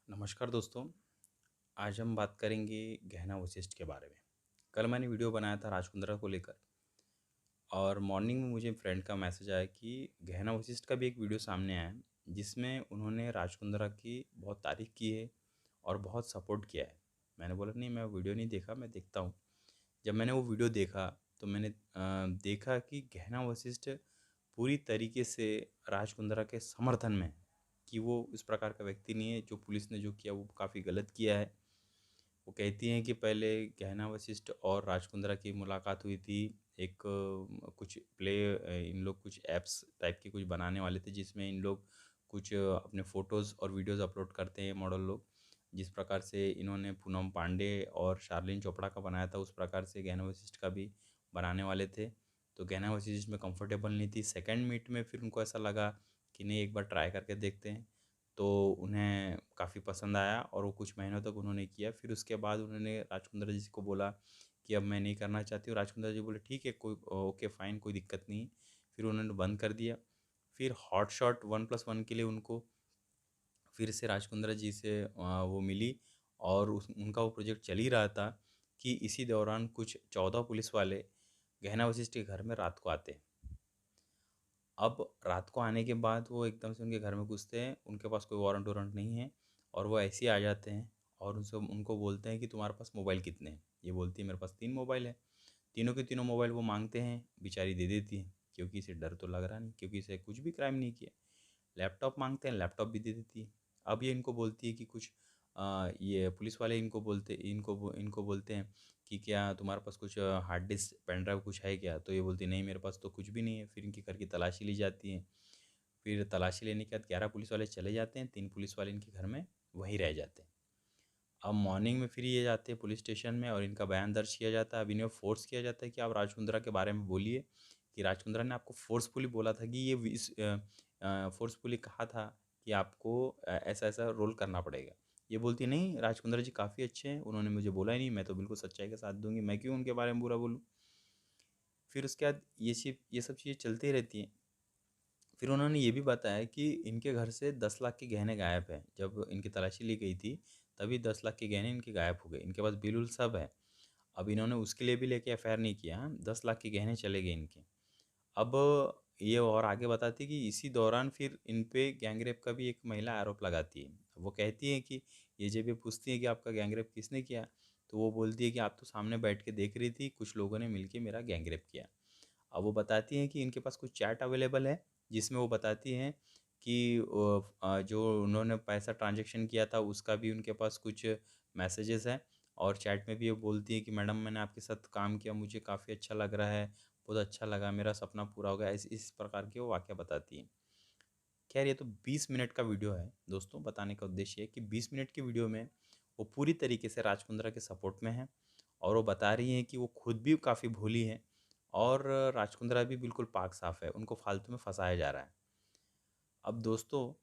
नमस्कार दोस्तों। आज हम बात करेंगे गहना वशिष्ठ के बारे में। कल मैंने वीडियो बनाया था राजकुंद्रा को लेकर और मॉर्निंग में मुझे फ्रेंड का मैसेज आया कि गहना वशिष्ठ का भी एक वीडियो सामने आया है, जिसमें उन्होंने राजकुंद्रा की बहुत तारीफ़ की है और बहुत सपोर्ट किया है। मैंने बोला नहीं, मैं वीडियो नहीं देखा, मैं देखता हूँ। जब मैंने वो वीडियो देखा तो मैंने देखा कि गहना वशिष्ठ पूरी तरीके से राजकुंद्रा के समर्थन में है, कि वो इस प्रकार का व्यक्ति नहीं है। जो पुलिस ने जो किया वो काफ़ी गलत किया है। वो कहती हैं कि पहले गहना वशिष्ठ और राजकुंद्रा की मुलाकात हुई थी। एक कुछ इन लोग कुछ ऐप्स टाइप के कुछ बनाने वाले थे, जिसमें इन लोग कुछ अपने फ़ोटोज़ और वीडियोज़ अपलोड करते हैं मॉडल लोग। जिस प्रकार से इन्होंने पूनम पांडे और शार्लिन चोपड़ा का बनाया था, उस प्रकार से गहना वशिष्ठ का भी बनाने वाले थे। तो गहना वशिष्ठ में कंफर्टेबल नहीं थी। सेकंड मीट में फिर उनको ऐसा लगा कि नहीं, एक बार ट्राई करके देखते हैं। तो उन्हें काफ़ी पसंद आया और वो कुछ महीनों तक उन्होंने किया। फिर उसके बाद उन्होंने राजकुंद्रा जी को बोला कि अब मैं नहीं करना चाहती हूँ। राजकुंद्रा जी बोले ठीक है, कोई ओके फ़ाइन, कोई दिक्कत नहीं। फिर उन्होंने बंद कर दिया। फिर हॉट शॉट 1+1 के लिए उनको फिर से राजकुंद्रा जी से वो मिली और उनका वो प्रोजेक्ट चल ही रहा था कि इसी दौरान कुछ 14 पुलिस वाले गहना वशिष्ठ के घर में रात को आते हैं। अब रात को आने के बाद वो एकदम से उनके घर में घुसते हैं। उनके पास कोई वारंट वारंट नहीं है और वो ऐसे ही आ जाते हैं और उनसे उनको बोलते हैं कि तुम्हारे पास मोबाइल कितने हैं। ये बोलती है मेरे पास 3 मोबाइल है। तीनों के तीनों मोबाइल वो मांगते हैं, बेचारी दे देती है, क्योंकि इसे डर तो लग रहा नहीं, क्योंकि इसे कुछ भी क्राइम नहीं किया। लैपटॉप मांगते हैं, लैपटॉप भी दे देती है। अब ये इनको बोलती है कि कुछ ये पुलिस वाले इनको बोलते हैं कि क्या तुम्हारे पास कुछ हार्ड डिस्क पेन ड्राइव कुछ है क्या। तो ये बोलती है नहीं, मेरे पास तो कुछ भी नहीं है। फिर इनके घर की तलाशी ली जाती है। फिर तलाशी लेने के बाद 11 पुलिस वाले चले जाते हैं, 3 पुलिस वाले इनके घर में वहीं रह जाते हैं। अब मॉर्निंग में फिर ये जाते हैं पुलिस स्टेशन में और इनका बयान दर्ज किया जाता है। अब इन्हें फ़ोर्स किया जाता है कि आप राजकुंद्रा के बारे में बोलिए, कि राजकुंद्रा ने आपको फ़ोर्सफुली बोला था कि फ़ोर्सफुली कहा था कि आपको ऐसा-ऐसा रोल करना पड़ेगा। ये बोलती है नहीं, राजकुंद्रा जी काफ़ी अच्छे हैं, उन्होंने मुझे बोला ही नहीं, मैं तो बिल्कुल सच्चाई के साथ दूँगी, मैं क्यों उनके बारे में बुरा बोलूँ। फिर उसके बाद ये सब चीज़ें चलती रहती हैं। फिर उन्होंने ये भी बताया कि इनके घर से 10 लाख के गहने गायब हैं। जब इनकी तलाशी ली गई थी, तभी 10 लाख के गहने इनके गायब हो गए। इनके पास बिल-विल सब है। अब इन्होंने उसके लिए भी लेके एफआईआर नहीं किया, 10 लाख के गहने चले गए इनके। अब ये और आगे बताती है कि इसी दौरान फिर इन पे गैंग रेप का भी एक महिला आरोप लगाती है। वो कहती है कि ये जब ये पूछती है कि आपका गैंग रेप किसने किया, तो वो बोलती है कि आप तो सामने बैठ के देख रही थी, कुछ लोगों ने मिलके मेरा गैंग रेप किया। अब वो बताती हैं कि इनके पास कुछ चैट अवेलेबल है, जिसमें वो बताती हैं कि जो उन्होंने पैसा ट्रांज़ैक्शन किया था उसका भी उनके पास कुछ मैसेजेस हैं। और चैट में भी वो बोलती है कि मैडम, मैंने आपके साथ काम किया, मुझे काफ़ी अच्छा लग रहा है, बहुत अच्छा लगा, मेरा सपना पूरा हो गया। इस प्रकार के वो वाक़या बताती हैं। ख़ैर, ये तो 20 मिनट का वीडियो है दोस्तों। बताने का उद्देश्य है कि 20 मिनट की वीडियो में वो पूरी तरीके से राजकुंद्रा के सपोर्ट में है और वो बता रही हैं कि वो खुद भी काफ़ी भोली हैं और राजकुंद्रा भी बिल्कुल पाक साफ़ है, उनको फालतू में फँसाया जा रहा है। अब दोस्तों,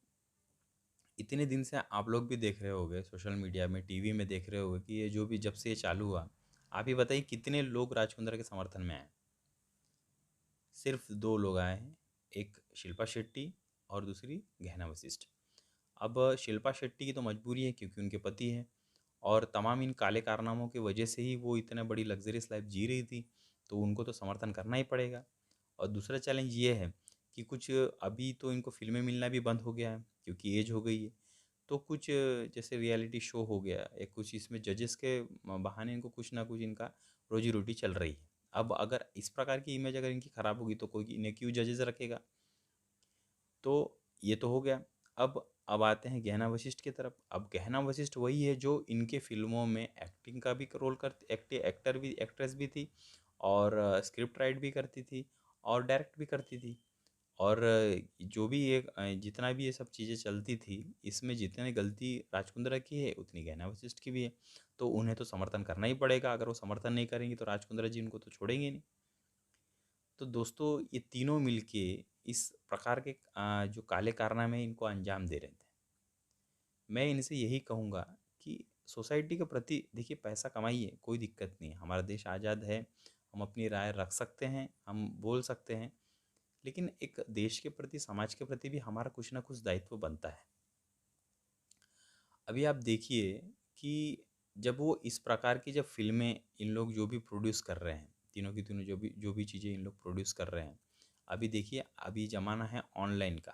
इतने दिन से आप लोग भी देख रहे होंगे सोशल मीडिया में, टीवी में देख रहे होंगे कि ये जो भी जब से ये चालू हुआ, आप ही बताइए कितने लोग राजकुंद्रा के समर्थन में आए। सिर्फ 2 लोग आए हैं, एक शिल्पा शेट्टी और दूसरी गहना वशिष्ठ। अब शिल्पा शेट्टी की तो मजबूरी है, क्योंकि उनके पति हैं और तमाम इन काले कारनामों की वजह से ही वो इतना बड़ी लग्ज़रियस लाइफ़ जी रही थी, तो उनको तो समर्थन करना ही पड़ेगा। और दूसरा चैलेंज ये है कि कुछ अभी तो इनको फ़िल्में मिलना भी बंद हो गया है, क्योंकि ऐज हो गई है। तो कुछ जैसे रियलिटी शो हो गया या कुछ, इसमें जजेस के बहाने इनको कुछ ना कुछ इनका रोज़ी-रोटी चल रही है। अब अगर इस प्रकार की इमेज अगर इनकी ख़राब होगी तो कोई इन्हें क्यों जजेस रखेगा? तो ये तो हो गया। अब आते हैं गहना वशिष्ठ की तरफ। अब गहना वशिष्ठ वही है जो इनके फ़िल्मों में एक्टिंग का भी रोल करती, एक्ट्रेस भी थी और स्क्रिप्ट राइट भी करती थी और डायरेक्ट भी करती थी। और जो भी ये जितना भी ये सब चीज़ें चलती थी, इसमें जितनी गलती राजकुंद्रा की है, उतनी गहना वशिष्ठ की भी है। तो उन्हें तो समर्थन करना ही पड़ेगा। अगर वो समर्थन नहीं करेंगी तो राजकुंद्रा जी उनको तो छोड़ेंगे नहीं। तो दोस्तों, ये तीनों मिलके इस प्रकार के जो काले कारनामे हैं, इनको अंजाम दे रहे थे। मैं इनसे यही कहूँगा कि सोसाइटी के प्रति देखिए, पैसा कमाइए, कोई दिक्कत नहीं है, हमारा देश आज़ाद है, हम अपनी राय रख सकते हैं, हम बोल सकते हैं, लेकिन एक देश के प्रति, समाज के प्रति भी हमारा कुछ ना कुछ दायित्व बनता है। अभी आप देखिए कि जब वो इस प्रकार की जब फ़िल्में इन लोग जो भी प्रोड्यूस कर रहे हैं, तीनों की तीनों जो भी चीज़ें इन लोग प्रोड्यूस कर रहे हैं, अभी देखिए अभी ज़माना है ऑनलाइन का,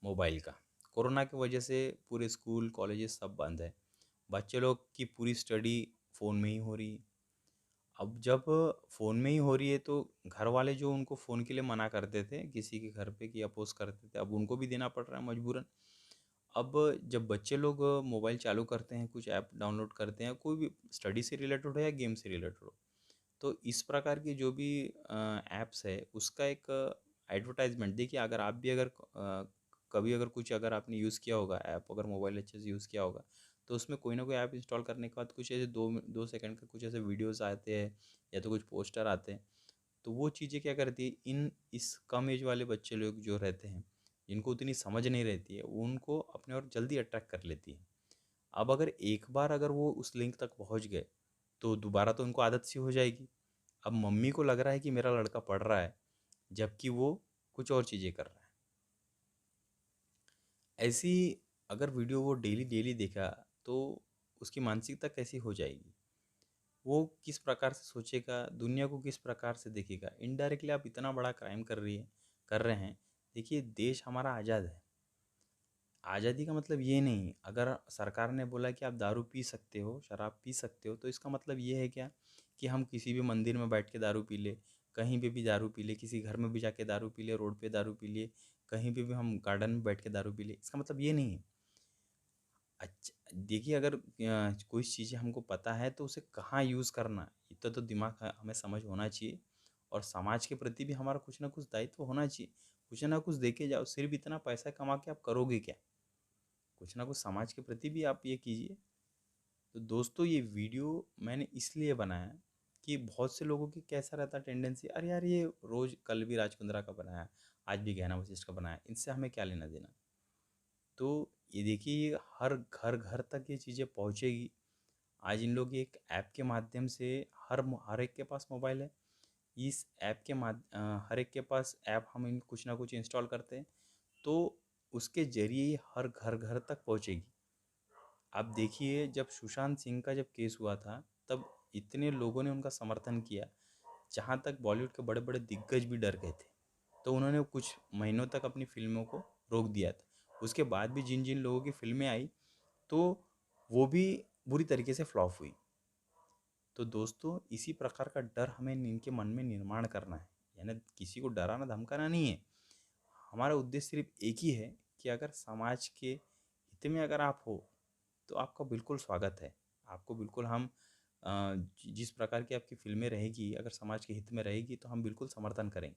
मोबाइल का। कोरोना की वजह से पूरे स्कूल, कॉलेजेस सब बंद है। बच्चे लोग की पूरी स्टडी फ़ोन में ही हो रही है। अब जब फ़ोन में ही हो रही है तो घर वाले जो उनको फ़ोन के लिए मना करते थे किसी के घर पे कि अपोज़ करते थे, अब उनको भी देना पड़ रहा है मजबूरन। अब जब बच्चे लोग मोबाइल चालू करते हैं, कुछ ऐप डाउनलोड करते हैं, कोई भी स्टडी से रिलेटेड हो या गेम से रिलेटेड हो, तो इस प्रकार की जो भी ऐप्स है उसका एक एडवर्टाइजमेंट देखिए, अगर आप भी अगर कभी अगर कुछ अगर आपने यूज़ किया होगा ऐप, अगर मोबाइल अच्छे से यूज़ किया होगा, तो उसमें कोई ना कोई ऐप इंस्टॉल करने के बाद कुछ ऐसे 2 सेकंड का कुछ ऐसे वीडियोस आते हैं या तो कुछ पोस्टर आते हैं। तो वो चीज़ें क्या करती है, इन इस कम एज वाले बच्चे लोग जो रहते हैं, जिनको उतनी समझ नहीं रहती है, वो उनको अपने और जल्दी अट्रैक्ट कर लेती है। अब अगर एक बार अगर वो उस लिंक तक पहुंच गए, तो दोबारा तो उनको आदत सी हो जाएगी। अब मम्मी को लग रहा है कि मेरा लड़का पढ़ रहा है, जबकि वो कुछ और चीज़ें कर रहा है। ऐसी अगर वीडियो वो डेली डेली देखा, तो उसकी मानसिकता कैसी हो जाएगी? वो किस प्रकार से सोचेगा, दुनिया को किस प्रकार से देखेगा? इनडायरेक्टली आप इतना बड़ा क्राइम कर रहे हैं। देखिए, देश हमारा आज़ाद है। आज़ादी का मतलब ये नहीं, अगर सरकार ने बोला कि आप दारू पी सकते हो, शराब पी सकते हो, तो इसका मतलब ये है क्या कि हम किसी भी मंदिर में बैठ के दारू पी लें, कहीं पे भी दारू पी लें, किसी घर में भी जाके दारू पी लें, रोड पे दारू पी लिए, कहीं पे भी हम गार्डन में बैठ के दारू पी लें, इसका मतलब ये नहीं है। अच्छा देखिए, अगर कोई चीज़ें हमको पता है तो उसे कहाँ यूज़ करना है, इतना तो दिमाग हमें समझ होना चाहिए। और समाज के प्रति भी हमारा कुछ ना कुछ दायित्व होना चाहिए। कुछ ना कुछ दे के जाओ, सिर्फ इतना पैसा कमा के आप करोगे क्या? कुछ ना कुछ समाज के प्रति भी आप ये कीजिए। तो दोस्तों, ये वीडियो मैंने इसलिए बनाया कि बहुत से लोगों की कैसा रहता है टेंडेंसी, अरे यार ये रोज़ कल भी राज कुंद्रा का बनाया, आज भी गहना वशिष्ठ का बनाया, इनसे हमें क्या लेना देना। तो ये देखिए, ये हर घर घर तक ये चीज़ें पहुँचेगी। आज इन लोग एक ऐप के माध्यम से हर एक के पास मोबाइल है। इस ऐप के हर एक के पास ऐप हम इन कुछ ना कुछ इंस्टॉल करते हैं, तो उसके ज़रिए ही हर घर घर तक पहुँचेगी। आप देखिए, जब सुशांत सिंह का जब केस हुआ था, तब इतने लोगों ने उनका समर्थन किया, जहाँ तक बॉलीवुड के बड़े-बड़े दिग्गज भी डर गए थे। तो उन्होंने कुछ महीनों तक अपनी फ़िल्मों को रोक दिया था। उसके बाद भी जिन-जिन लोगों की फ़िल्में आई, तो वो भी बुरी तरीके से फ्लॉप हुई। तो दोस्तों, इसी प्रकार का डर हमें इनके मन में निर्माण करना है। यानी किसी को डराना धमकाना नहीं है। हमारा उद्देश्य सिर्फ एक ही है कि अगर समाज के हित में अगर आप हो, तो आपका बिल्कुल स्वागत है। आपको बिल्कुल हम जिस प्रकार की आपकी फ़िल्में रहेगी, अगर समाज के हित में रहेगी, तो हम बिल्कुल समर्थन करेंगे।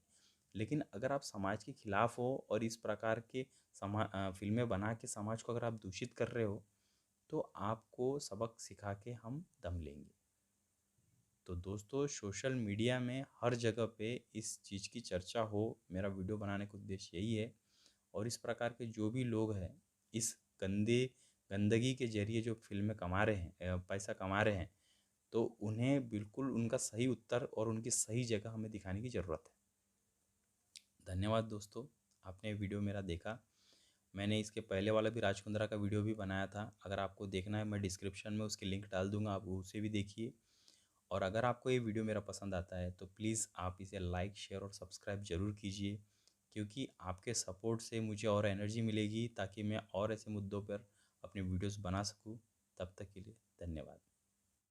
लेकिन अगर आप समाज के खिलाफ हो और इस प्रकार के फ़िल्में बना के समाज को अगर आप दूषित कर रहे हो, तो आपको सबक सिखा के हम दम लेंगे। तो दोस्तों, सोशल मीडिया में हर जगह पे इस चीज़ की चर्चा हो, मेरा वीडियो बनाने का उद्देश्य यही है। और इस प्रकार के जो भी लोग हैं, इस गंदगी के ज़रिए जो फ़िल्में कमा रहे हैं, पैसा कमा रहे हैं, तो उन्हें बिल्कुल उनका सही उत्तर और उनकी सही जगह हमें दिखाने की ज़रूरत है। धन्यवाद दोस्तों, आपने वीडियो मेरा देखा। मैंने इसके पहले वाला भी राज कुंद्रा का वीडियो भी बनाया था। अगर आपको देखना है, मैं डिस्क्रिप्शन में उसकी लिंक डाल दूँगा, आप उसे भी देखिए। और अगर आपको ये वीडियो मेरा पसंद आता है, तो प्लीज़ आप इसे लाइक, शेयर और सब्सक्राइब ज़रूर कीजिए, क्योंकि आपके सपोर्ट से मुझे और एनर्जी मिलेगी, ताकि मैं और ऐसे मुद्दों पर अपने वीडियोस बना सकूँ। तब तक के लिए